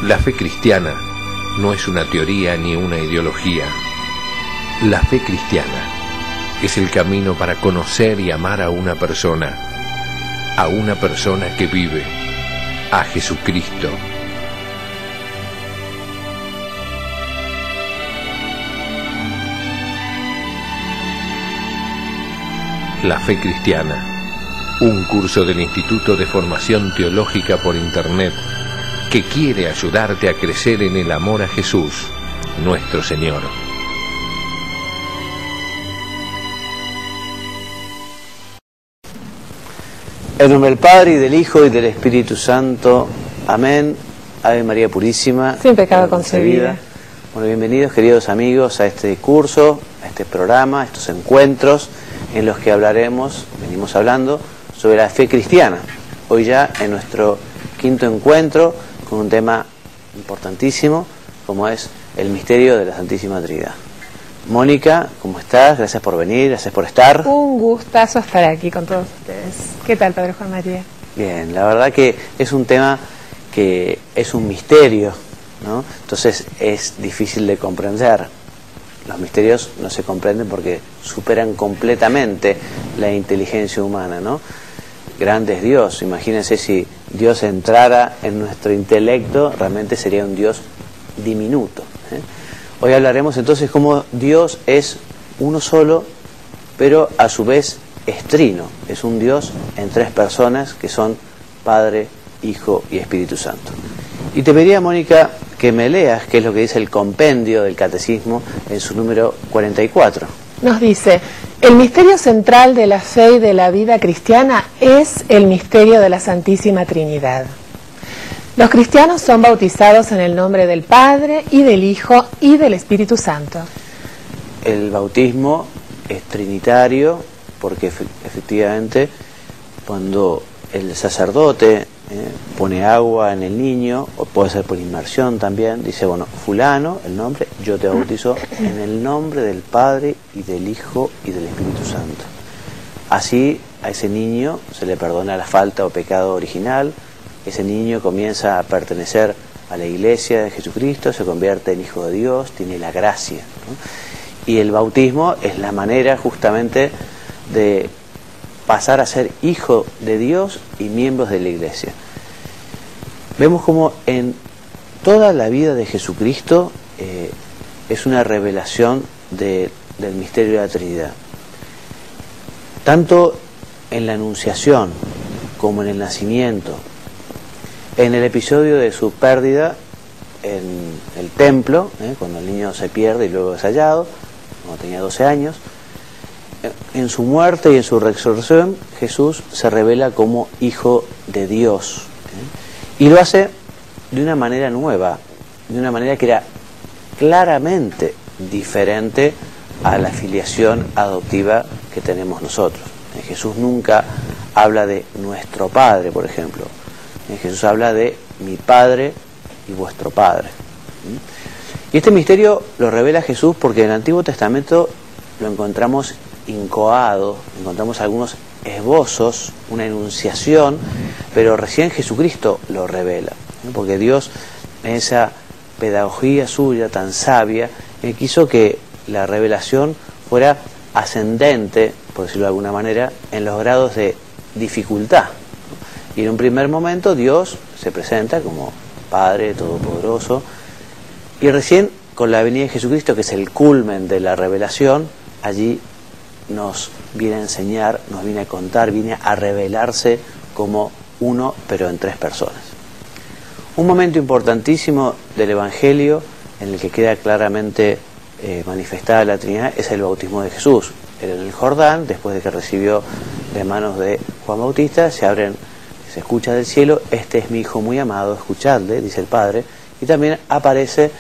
La fe cristiana no es una teoría ni una ideología. La fe cristiana es el camino para conocer y amar a una persona que vive, a Jesucristo. La fe cristiana, un curso del Instituto de Formación Teológica por Internet que quiere ayudarte a crecer en el amor a Jesús, nuestro Señor. En nombre del Padre, y del Hijo, y del Espíritu Santo. Amén. Ave María Purísima, sin pecado concebida. Bueno, bienvenidos, queridos amigos, a este curso, a este programa, a estos encuentros en los que venimos hablando sobre la fe cristiana. Hoy ya en nuestro quinto encuentro con un tema importantísimo como es el misterio de la Santísima Trinidad. Mónica, ¿cómo estás? Gracias por venir, gracias por estar. Un gustazo estar aquí con todos ustedes. ¿Qué tal, Padre Juan María? Bien, la verdad que es un tema que es un misterio, ¿no? Entonces es difícil de comprender. Los misterios no se comprenden porque superan completamente la inteligencia humana, ¿no? Grande es Dios. Imagínense si Dios entrara en nuestro intelecto, realmente sería un Dios diminuto, ¿eh? Hoy hablaremos entonces cómo Dios es uno solo, pero a su vez es trino. Es un Dios en tres personas que son Padre, Hijo y Espíritu Santo. Y te pediría, Mónica, que me leas qué es lo que dice el compendio del Catecismo en su número 44. Nos dice: el misterio central de la fe y de la vida cristiana es el misterio de la Santísima Trinidad. Los cristianos son bautizados en el nombre del Padre, y del Hijo, y del Espíritu Santo. El bautismo es trinitario porque efectivamente cuando el sacerdote pone agua en el niño, o puede ser por inmersión también, dice, bueno, fulano, el nombre, yo te bautizo en el nombre del Padre, y del Hijo, y del Espíritu Santo. Así a ese niño se le perdona la falta o pecado original. Ese niño comienza a pertenecer a la Iglesia de Jesucristo, se convierte en hijo de Dios, tiene la gracia, ¿no? Y el bautismo es la manera justamente de pasar a ser hijo de Dios y miembros de la Iglesia. Vemos como en toda la vida de Jesucristo es una revelación del misterio de la Trinidad. Tanto en la Anunciación como en el nacimiento, en el episodio de su pérdida en el templo, cuando el niño se pierde y luego es hallado, cuando tenía 12 años, en su muerte y en su resurrección, Jesús se revela como Hijo de Dios. Y lo hace de una manera nueva, de una manera que era claramente diferente a la filiación adoptiva que tenemos nosotros. Jesús nunca habla de nuestro Padre, por ejemplo. Jesús habla de mi Padre y vuestro Padre. Y este misterio lo revela Jesús porque en el Antiguo Testamento lo encontramos incoado, encontramos algunos esbozos, una enunciación, pero recién Jesucristo lo revela, porque Dios, en esa pedagogía suya tan sabia, quiso que la revelación fuera ascendente, por decirlo de alguna manera, en los grados de dificultad. Y en un primer momento Dios se presenta como Padre Todopoderoso, y recién con la venida de Jesucristo, que es el culmen de la revelación, allí nos viene a enseñar, nos viene a contar, viene a revelarse como uno, pero en tres personas. Un momento importantísimo del Evangelio en el que queda claramente manifestada la Trinidad es el bautismo de Jesús. En el Jordán, después de que recibió de manos de Juan Bautista, se escucha del cielo: este es mi Hijo muy amado, escuchadle, dice el Padre. Y también aparece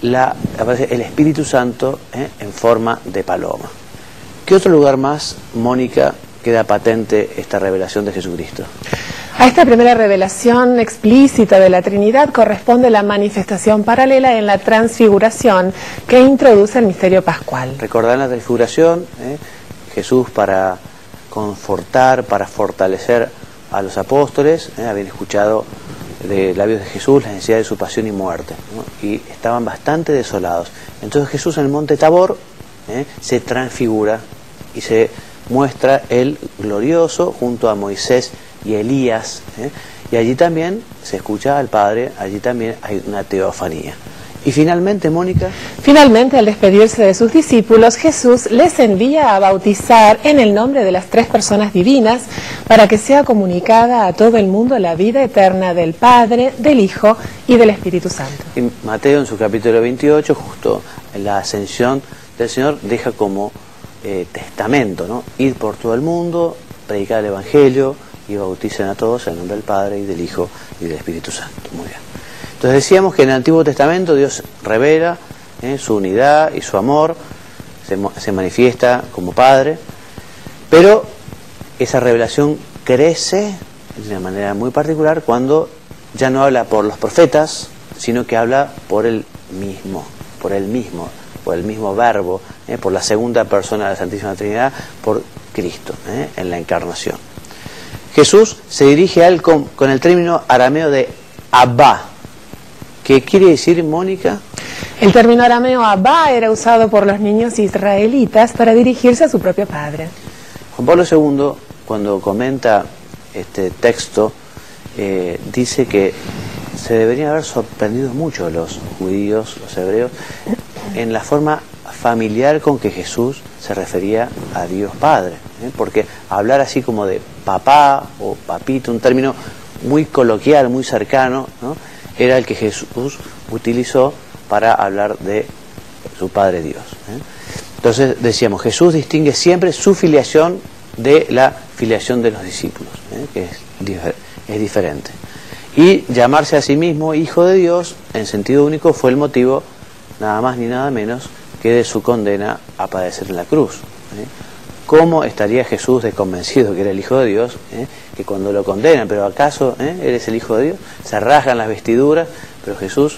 el Espíritu Santo en forma de paloma. ¿Qué otro lugar más, Mónica, queda patente esta revelación de Jesucristo? A esta primera revelación explícita de la Trinidad corresponde la manifestación paralela en la transfiguración que introduce el misterio pascual. Recordar la transfiguración, Jesús, para confortar, para fortalecer a los apóstoles, habían escuchado de labios de Jesús la necesidad de su pasión y muerte, ¿no? Y estaban bastante desolados. Entonces Jesús en el monte Tabor se transfigura y se muestra él glorioso junto a Moisés y Elías, y allí también se escucha al Padre, allí también hay una teofanía. Y finalmente, Mónica. Finalmente, al despedirse de sus discípulos, Jesús les envía a bautizar en el nombre de las tres personas divinas para que sea comunicada a todo el mundo la vida eterna del Padre, del Hijo y del Espíritu Santo. Y Mateo en su capítulo 28, justo en la ascensión del Señor, deja como testamento, ¿no? Ir por todo el mundo, predicar el Evangelio y bauticen a todos en el nombre del Padre y del Hijo y del Espíritu Santo. Muy bien. Entonces decíamos que en el Antiguo Testamento Dios revela su unidad y su amor, se manifiesta como Padre, pero esa revelación crece de una manera muy particular cuando ya no habla por los profetas, sino que habla por el mismo Verbo, por la segunda persona de la Santísima Trinidad, por Cristo, en la encarnación. Jesús se dirige a él con el término arameo de Abba. ¿Qué quiere decir, Mónica? El término arameo Abba era usado por los niños israelitas para dirigirse a su propio padre. Juan Pablo II, cuando comenta este texto, dice que se deberían haber sorprendido mucho los judíos, los hebreos, en la forma familiar con que Jesús se refería a Dios Padre, porque hablar así como de papá o papito, un término muy coloquial, muy cercano, ¿no?, era el que Jesús utilizó para hablar de su Padre Dios. Entonces decíamos, Jesús distingue siempre su filiación de la filiación de los discípulos, que es diferente. Y llamarse a sí mismo Hijo de Dios, en sentido único, fue el motivo, nada más ni nada menos, que de su condena a padecer en la cruz. ¿Cómo estaría Jesús desconvencido que era el Hijo de Dios, que cuando lo condenan, pero acaso eres el Hijo de Dios? Se rasgan las vestiduras, pero Jesús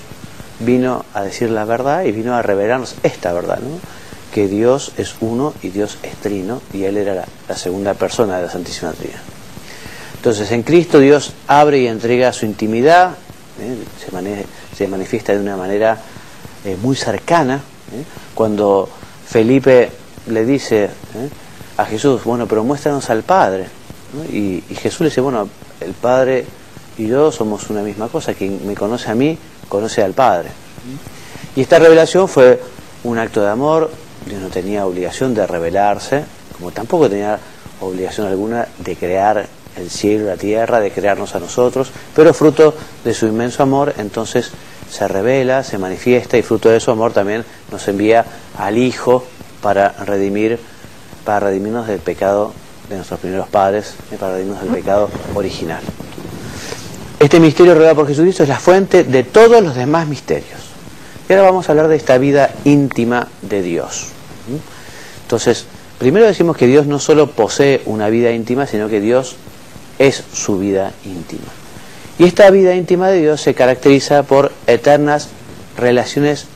vino a decir la verdad y vino a revelarnos esta verdad, ¿no?, que Dios es uno y Dios es trino, y Él era la segunda persona de la Santísima Trinidad. Entonces en Cristo Dios abre y entrega su intimidad, se manifiesta de una manera muy cercana. Cuando Felipe le dice a Jesús, bueno, pero muéstranos al Padre, ¿no? Y Jesús le dice, bueno, el Padre y yo somos una misma cosa, quien me conoce a mí, conoce al Padre. Y esta revelación fue un acto de amor. Dios no tenía obligación de revelarse, como tampoco tenía obligación alguna de crear el cielo y la tierra, de crearnos a nosotros, pero fruto de su inmenso amor, entonces se revela, se manifiesta, y fruto de su amor también nos envía al Hijo para redimirnos del pecado de nuestros primeros padres, para redimirnos del pecado original. Este misterio revelado por Jesucristo es la fuente de todos los demás misterios. Y ahora vamos a hablar de esta vida íntima de Dios. Entonces, primero decimos que Dios no solo posee una vida íntima, sino que Dios es su vida íntima. Y esta vida íntima de Dios se caracteriza por eternas relaciones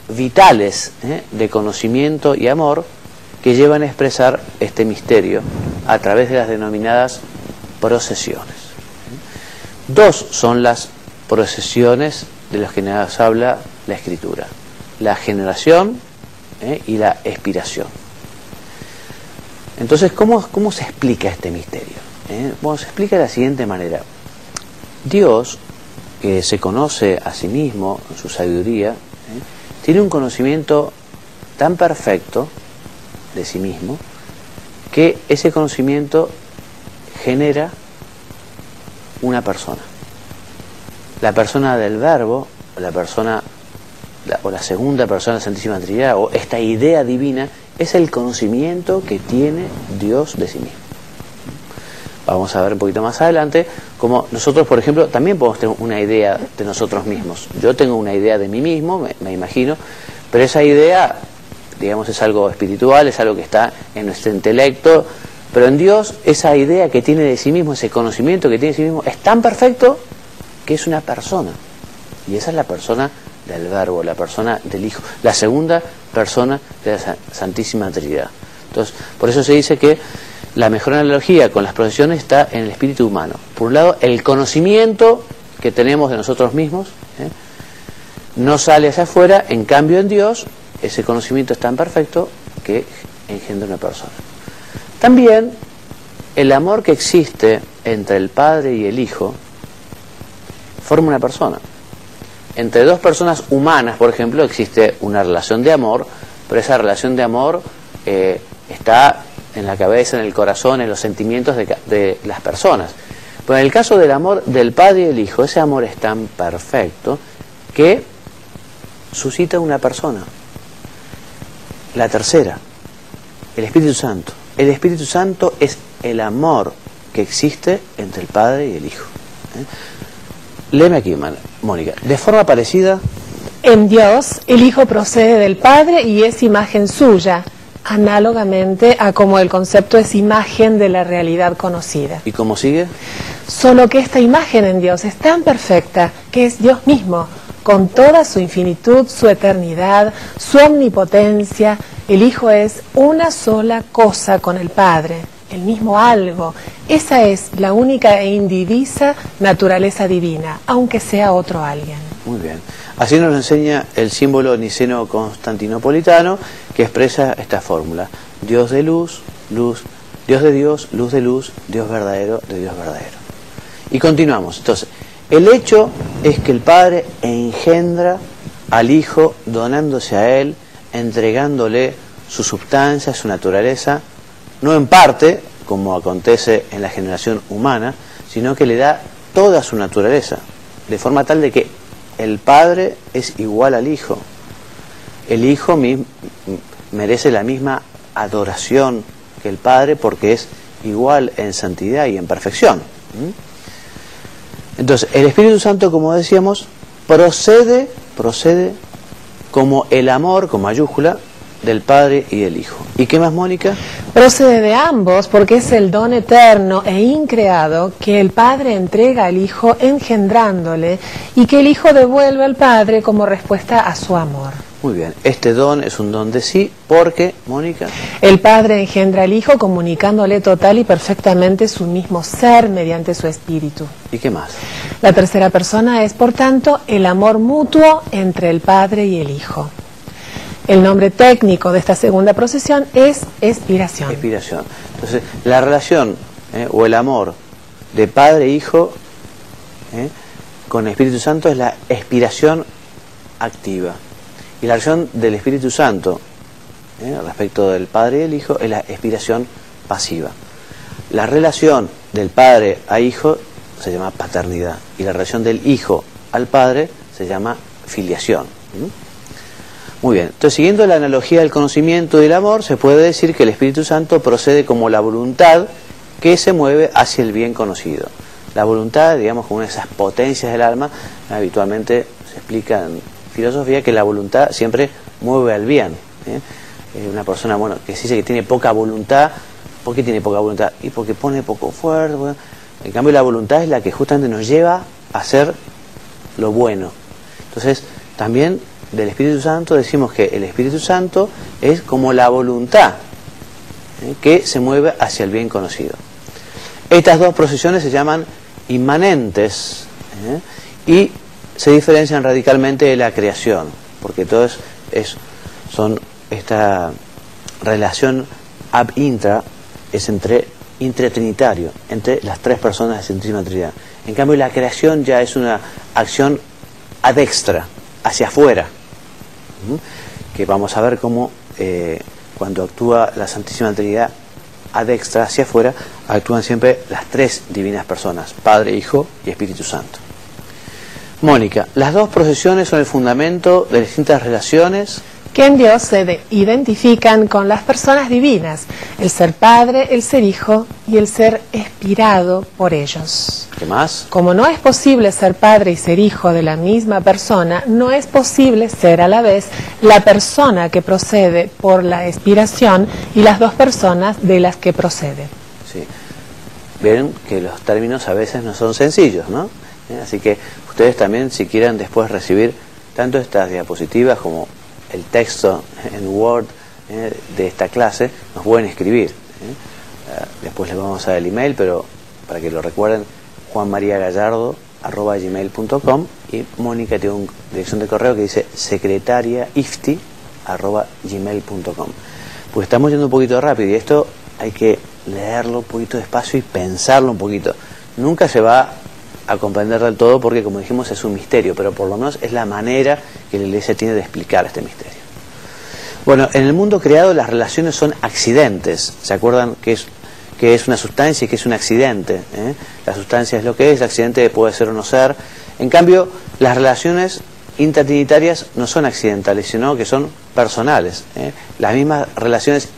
vitales, de conocimiento y amor, que llevan a expresar este misterio a través de las denominadas procesiones. Dos son las procesiones de las que nos habla la Escritura: la generación y la expiración. Entonces, ¿cómo se explica este misterio? Bueno, se explica de la siguiente manera. Dios, que se conoce a sí mismo en su sabiduría, tiene un conocimiento tan perfecto de sí mismo que ese conocimiento genera una persona. La persona del Verbo, o la segunda persona de la Santísima Trinidad, o esta idea divina, es el conocimiento que tiene Dios de sí mismo. Vamos a ver un poquito más adelante cómo nosotros, por ejemplo, también podemos tener una idea de nosotros mismos. Yo tengo una idea de mí mismo, me imagino, pero esa idea, digamos, es algo espiritual, es algo que está en nuestro intelecto, pero en Dios esa idea que tiene de sí mismo, ese conocimiento que tiene de sí mismo, es tan perfecto que es una persona. Y esa es la persona del Verbo, la persona del Hijo, la segunda persona de la Santísima Trinidad. Entonces, por eso se dice que la mejor analogía con las procesiones está en el espíritu humano. Por un lado, el conocimiento que tenemos de nosotros mismos, no sale hacia afuera. En cambio, en Dios, ese conocimiento es tan perfecto que engendra una persona. También, el amor que existe entre el Padre y el Hijo forma una persona. Entre dos personas humanas, por ejemplo, existe una relación de amor, pero esa relación de amor está en la cabeza, en el corazón, en los sentimientos de las personas. Pero en el caso del amor del Padre y el Hijo, ese amor es tan perfecto que suscita una persona. La tercera, el Espíritu Santo. El Espíritu Santo es el amor que existe entre el Padre y el Hijo. Léeme aquí, Mónica. De forma parecida, en Dios, el Hijo procede del Padre y es imagen suya, análogamente a como el concepto es imagen de la realidad conocida. ¿y cómo sigue? Solo que esta imagen en Dios es tan perfecta que es Dios mismo, con toda su infinitud, su eternidad, su omnipotencia. El Hijo es una sola cosa con el Padre, el mismo algo. Esa es la única e indivisa naturaleza divina, aunque sea otro alguien. Muy bien. Así nos enseña el símbolo niceno-constantinopolitano, que expresa esta fórmula: Dios de luz, luz, Dios de Dios, luz de luz, Dios verdadero de Dios verdadero. Y continuamos. Entonces, el hecho es que el Padre engendra al Hijo donándose a Él, entregándole su substancia, su naturaleza, no en parte, como acontece en la generación humana, sino que le da toda su naturaleza, de forma tal de que el Padre es igual al Hijo. El Hijo merece la misma adoración que el Padre porque es igual en santidad y en perfección. Entonces, el Espíritu Santo, como decíamos, procede como el amor, con mayúscula, del Padre y del Hijo. ¿Y qué más, Mónica? Procede de ambos porque es el don eterno e increado que el Padre entrega al Hijo engendrándole y que el Hijo devuelve al Padre como respuesta a su amor. Muy bien, este don es un don de sí porque, Mónica, el Padre engendra al Hijo comunicándole total y perfectamente su mismo ser mediante su espíritu. ¿y qué más? La tercera persona es, por tanto, el amor mutuo entre el Padre y el Hijo. El nombre técnico de esta segunda procesión es expiración. Expiración. Entonces, la relación o el amor de Padre e Hijo con el Espíritu Santo es la expiración activa. Y la relación del Espíritu Santo respecto del Padre y del Hijo es la expiración pasiva. La relación del Padre a Hijo se llama paternidad y la relación del Hijo al Padre se llama filiación. Muy bien, entonces siguiendo la analogía del conocimiento y del amor, se puede decir que el Espíritu Santo procede como la voluntad que se mueve hacia el bien conocido. La voluntad, digamos, como una de esas potencias del alma, habitualmente se explica en filosofía que la voluntad siempre mueve al bien. Una persona, bueno, que se dice que tiene poca voluntad, ¿por qué tiene poca voluntad? Y porque pone poco esfuerzo. Bueno. En cambio, la voluntad es la que justamente nos lleva a hacer lo bueno. Entonces, también del Espíritu Santo decimos que el Espíritu Santo es como la voluntad que se mueve hacia el bien conocido. Estas dos procesiones se llaman inmanentes y se diferencian radicalmente de la creación, porque todo son esta relación ab intra es intratrinitario, entre las tres personas de la Santísima Trinidad. En cambio, la creación ya es una acción ad extra, hacia afuera, que vamos a ver cómo cuando actúa la Santísima Trinidad ad extra, hacia afuera, actúan siempre las tres divinas personas, Padre, Hijo y Espíritu Santo. Mónica, las dos procesiones son el fundamento de distintas relaciones que en Dios se identifican con las personas divinas, el ser Padre, el ser Hijo y el ser expirado por ellos. ¿Qué más? Como no es posible ser Padre y ser Hijo de la misma persona, no es posible ser a la vez la persona que procede por la expiración y las dos personas de las que procede. Sí. Ven que los términos a veces no son sencillos, ¿no? Así que ustedes también, si quieren después recibir tanto estas diapositivas como el texto en Word de esta clase, nos pueden escribir. Después les vamos a dar el email, pero para que lo recuerden, juanmariagallardo@ secretariaifti@gmail.com, y Mónica tiene una dirección de correo que dice secretariaifti@gmail.com. Pues estamos yendo un poquito rápido y esto hay que leerlo un poquito despacio y pensarlo un poquito. Nunca se va a comprender del todo porque, como dijimos, es un misterio, pero por lo menos es la manera que la Iglesia tiene de explicar este misterio. Bueno, en el mundo creado las relaciones son accidentes. ¿Se acuerdan que es una sustancia y que es un accidente? La sustancia es lo que es, el accidente puede ser o no ser. En cambio, las relaciones intratrinitarias no son accidentales, sino que son personales. Las mismas relaciones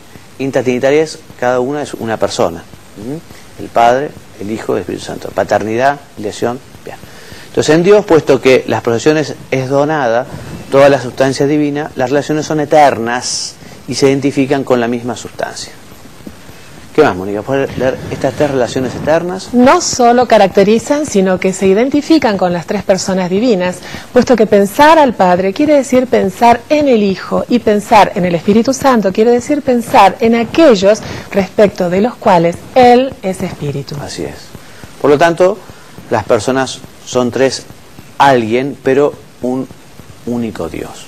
intratrinitarias, cada una es una persona. El Padre, el Hijo y el Espíritu Santo. Paternidad, filiación, bien. Entonces, en Dios, puesto que las procesiones es donada toda la sustancia divina, las relaciones son eternas y se identifican con la misma sustancia. ¿Qué más, Mónica? ¿Puedes leer estas tres relaciones eternas? No solo caracterizan, sino que se identifican con las tres personas divinas, puesto que pensar al Padre quiere decir pensar en el Hijo, y pensar en el Espíritu Santo quiere decir pensar en aquellos respecto de los cuales Él es Espíritu. Así es. Por lo tanto, las personas son tres, alguien, pero un único Dios.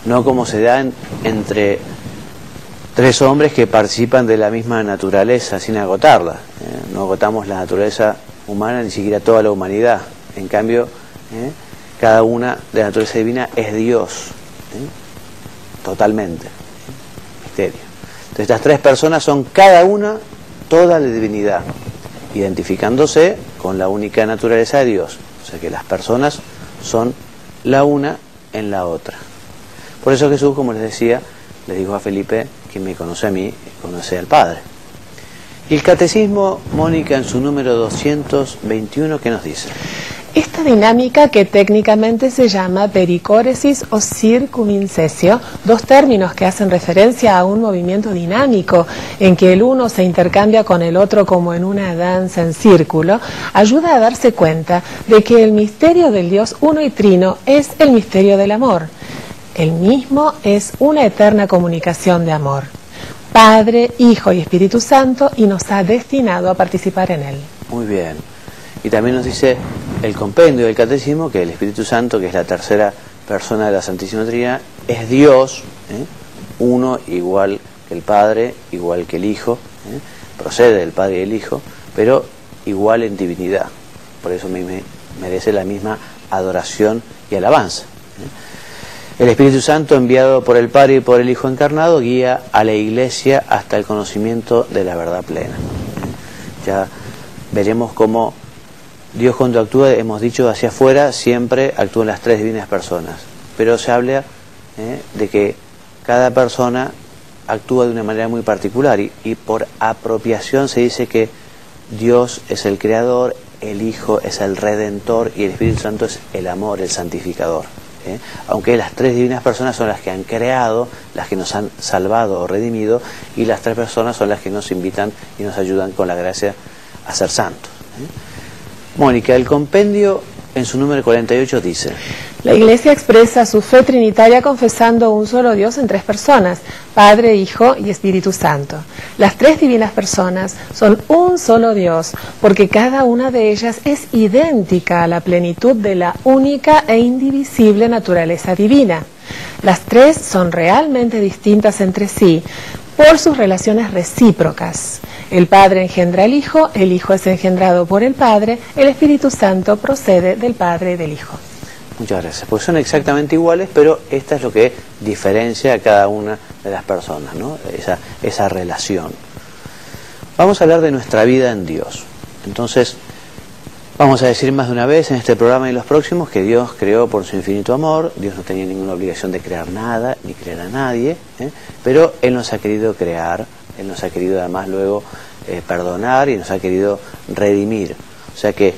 No como se da entre tres hombres que participan de la misma naturaleza sin agotarla. No agotamos la naturaleza humana, ni siquiera toda la humanidad. En cambio, cada una de la naturaleza divina es Dios. Totalmente. Misterio. Entonces, estas tres personas son cada una toda la divinidad, identificándose con la única naturaleza de Dios. O sea que las personas son la una en la otra. Por eso Jesús, como les decía, le dijo a Felipe: quien me conoce a mí, conoce al Padre. Y el Catecismo, Mónica, en su número 221, ¿qué nos dice? Esta dinámica, que técnicamente se llama pericóresis o circumincesio, dos términos que hacen referencia a un movimiento dinámico en que el uno se intercambia con el otro como en una danza en círculo, ayuda a darse cuenta de que el misterio del Dios uno y trino es el misterio del amor. El mismo es una eterna comunicación de amor. Padre, Hijo y Espíritu Santo, y nos ha destinado a participar en él. Muy bien. Y también nos dice el compendio del Catecismo que el Espíritu Santo, que es la tercera persona de la Santísima Trinidad, es Dios, uno igual que el Padre, igual que el Hijo, procede del Padre y el Hijo, pero igual en divinidad. Por eso merece la misma adoración y alabanza. El Espíritu Santo, enviado por el Padre y por el Hijo encarnado, guía a la Iglesia hasta el conocimiento de la verdad plena. Ya veremos cómo Dios, cuando actúa, hemos dicho, hacia afuera, siempre actúan las tres divinas personas. Pero se habla de que cada persona actúa de una manera muy particular y por apropiación se dice que Dios es el Creador, el Hijo es el Redentor y el Espíritu Santo es el amor, el santificador. Aunque las tres divinas personas son las que han creado, las que nos han salvado o redimido, y las tres personas son las que nos invitan y nos ayudan con la gracia a ser santos. Mónica, el compendio en su número 48 dice: la Iglesia expresa su fe trinitaria confesando un solo Dios en tres personas, Padre, Hijo y Espíritu Santo. Las tres divinas personas son un solo Dios, porque cada una de ellas es idéntica a la plenitud de la única e indivisible naturaleza divina. Las tres son realmente distintas entre sí por sus relaciones recíprocas. El Padre engendra al Hijo, el Hijo es engendrado por el Padre, el Espíritu Santo procede del Padre y del Hijo. Muchas gracias. Pues son exactamente iguales, pero esta es lo que diferencia a cada una de las personas, ¿no? Esa relación. Vamos a hablar de nuestra vida en Dios. Entonces, vamos a decir más de una vez en este programa y en los próximos que Dios creó por su infinito amor. Dios no tenía ninguna obligación de crear nada, ni crear a nadie, pero Él nos ha querido crear, Él nos ha querido además luego perdonar y nos ha querido redimir. O sea que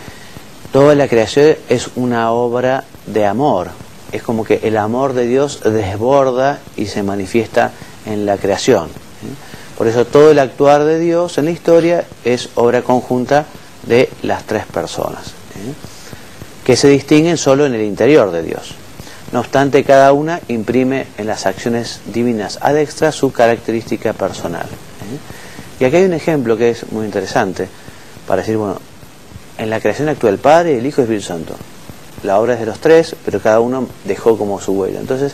toda la creación es una obra de amor. Es como que el amor de Dios desborda y se manifiesta en la creación. Por eso todo el actuar de Dios en la historia es obra conjunta de las tres personas, que se distinguen solo en el interior de Dios. No obstante, cada una imprime en las acciones divinas ad extra su característica personal. Y aquí hay un ejemplo que es muy interesante para decir, bueno, en la creación actúa el Padre, el Hijo y el Espíritu Santo. La obra es de los tres, pero cada uno dejó como su huella. Entonces,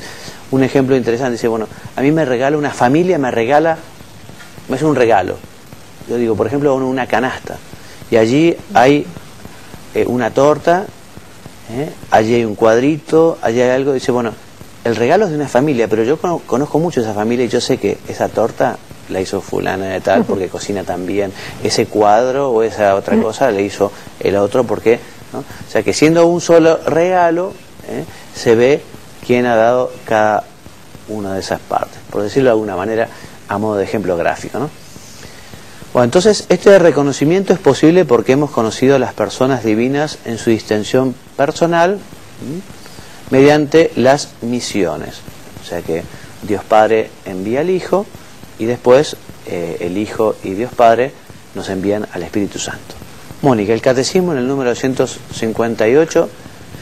un ejemplo interesante, dice, bueno, a mí me regala una familia, me hace un regalo. Yo digo, por ejemplo, una canasta, y allí hay una torta, allí hay un cuadrito, allí hay algo, dice, bueno, el regalo es de una familia, pero yo conozco mucho esa familia y yo sé que esa torta la hizo fulana de tal porque cocina tan bien, ese cuadro o esa otra cosa le hizo el otro porque, ¿no? O sea que siendo un solo regalo, se ve quién ha dado cada una de esas partes, por decirlo de alguna manera, a modo de ejemplo gráfico, ¿no? Bueno, entonces este reconocimiento es posible porque hemos conocido a las personas divinas en su distinción personal, mediante las misiones. O sea que Dios Padre envía al Hijo y después el Hijo y Dios Padre nos envían al Espíritu Santo. Mónica, el Catecismo en el número 258,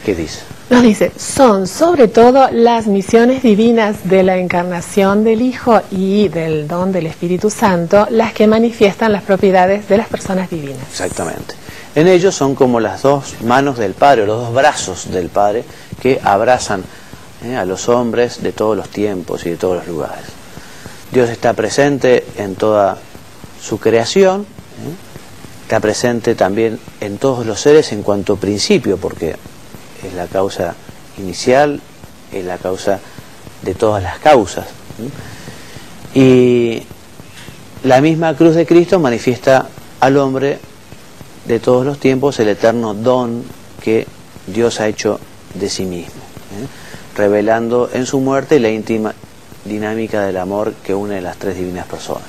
¿qué dice? Nos dice, son sobre todo las misiones divinas de la encarnación del Hijo y del don del Espíritu Santo las que manifiestan las propiedades de las personas divinas. Exactamente. En ellos son como las dos manos del Padre, o los dos brazos del Padre, que abrazan a los hombres de todos los tiempos y de todos los lugares. Dios está presente en toda su creación, está presente también en todos los seres en cuanto principio, porque es la causa inicial, es la causa de todas las causas. Y la misma cruz de Cristo manifiesta al hombre de todos los tiempos el eterno don que Dios ha hecho de sí mismo, revelando en su muerte la íntima dinámica del amor que une las tres divinas personas.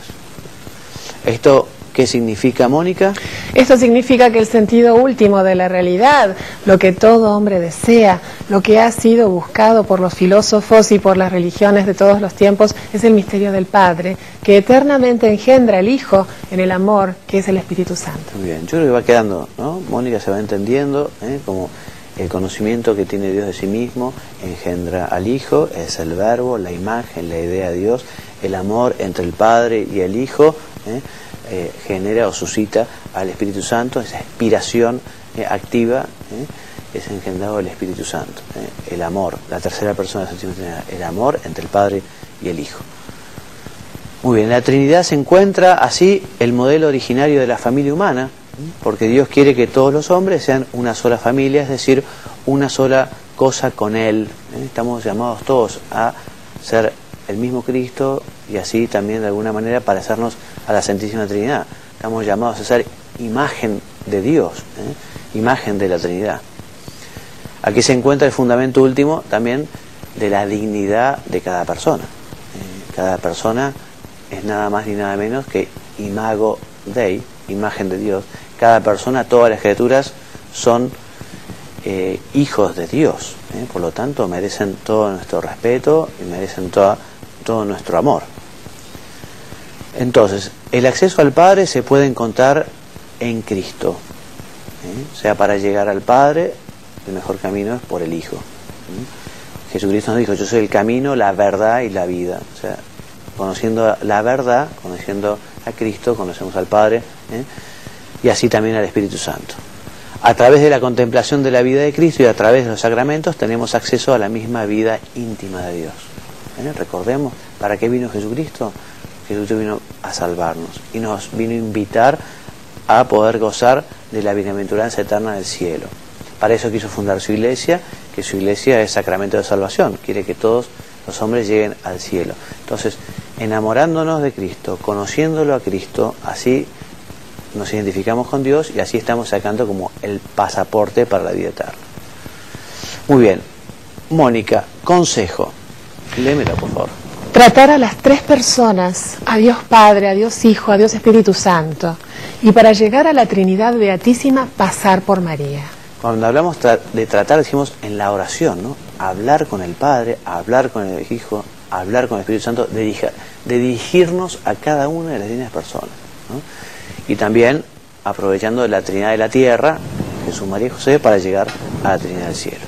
¿Esto qué significa, Mónica? Esto significa que el sentido último de la realidad, lo que todo hombre desea, lo que ha sido buscado por los filósofos y por las religiones de todos los tiempos, es el misterio del Padre, que eternamente engendra al Hijo en el amor, que es el Espíritu Santo. Muy bien, yo creo que va quedando, ¿no? Mónica se va entendiendo, como el conocimiento que tiene Dios de sí mismo engendra al Hijo, es el verbo, la imagen, la idea de Dios, el amor entre el Padre y el Hijo, genera o suscita al Espíritu Santo, esa inspiración activa, es engendrado del Espíritu Santo, el amor, la tercera persona de la Santísima Trinidad, el amor entre el Padre y el Hijo. Muy bien, en la Trinidad se encuentra así el modelo originario de la familia humana, porque Dios quiere que todos los hombres sean una sola familia, es decir, una sola cosa con Él. Estamos llamados todos a ser el mismo Cristo y así también de alguna manera parecernos a la Santísima Trinidad. Estamos llamados a ser imagen de Dios, imagen de la Trinidad. Aquí se encuentra el fundamento último también de la dignidad de cada persona. Cada persona es nada más ni nada menos que imago Dei, imagen de Dios. Cada persona, todas las criaturas son hijos de Dios, por lo tanto merecen todo nuestro respeto y merecen todo nuestro amor. Entonces, el acceso al Padre se puede encontrar en Cristo. O sea, para llegar al Padre, el mejor camino es por el Hijo. Jesucristo nos dijo, yo soy el camino, la verdad y la vida. O sea, conociendo la verdad, conociendo a Cristo, conocemos al Padre, y así también al Espíritu Santo. A través de la contemplación de la vida de Cristo y a través de los sacramentos tenemos acceso a la misma vida íntima de Dios. Recordemos, ¿para qué vino Jesucristo? Jesucristo vino a salvarnos y nos vino a invitar a poder gozar de la bienaventuranza eterna del cielo. Para eso quiso fundar su iglesia, que su iglesia es sacramento de salvación, quiere que todos los hombres lleguen al cielo. Entonces, enamorándonos de Cristo, conociéndolo a Cristo, así nos identificamos con Dios y así estamos sacando como el pasaporte para la vida eterna. Muy bien, Mónica, consejo, léemelo por favor. Tratar a las tres personas, a Dios Padre, a Dios Hijo, a Dios Espíritu Santo, y para llegar a la Trinidad Beatísima, pasar por María. Cuando hablamos de tratar, decimos en la oración, ¿no? Hablar con el Padre, hablar con el Hijo, hablar con el Espíritu Santo, de dirigirnos a cada una de las divinas personas, ¿no? Y también aprovechando la Trinidad de la Tierra, Jesús, María y José, para llegar a la Trinidad del Cielo.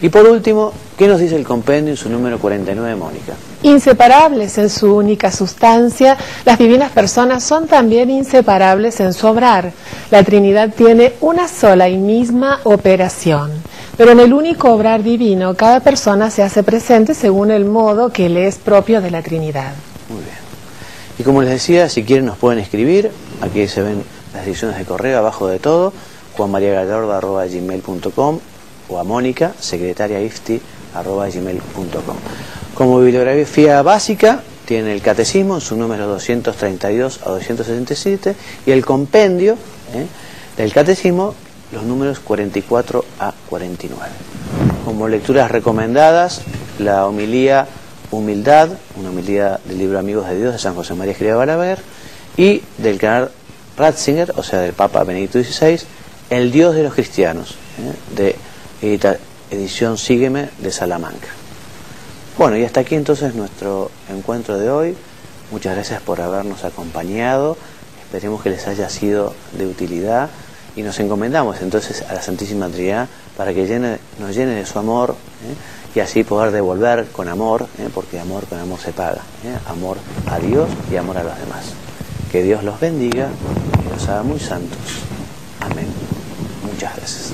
Y por último, ¿Qué nos dice el compendio en su número 49, Mónica? Inseparables en su única sustancia, las divinas personas son también inseparables en su obrar. La Trinidad tiene una sola y misma operación, pero en el único obrar divino cada persona se hace presente según el modo que le es propio de la Trinidad. Muy bien. Y como les decía, si quieren nos pueden escribir, aquí se ven las direcciones de correo abajo de todo, juanmariagallardo@gmail.com o a Mónica, secretariaifti@gmail.com. Como bibliografía básica, tiene el catecismo en su número 232 a 277 y el compendio del catecismo, los números 44 a 49. Como lecturas recomendadas, la homilía Humildad, una homilía del libro Amigos de Dios de San José María Escrivá Balaguer, y del canal Ratzinger, o sea del Papa Benedicto XVI, El Dios de los Cristianos, de edición Sígueme de Salamanca. Bueno, y hasta aquí entonces nuestro encuentro de hoy. Muchas gracias por habernos acompañado. Esperemos que les haya sido de utilidad y nos encomendamos entonces a la Santísima Trinidad para que nos llene de su amor y así poder devolver con amor, porque amor con amor se paga. Amor a Dios y amor a los demás. Que Dios los bendiga y los haga muy santos. Amén. Muchas gracias.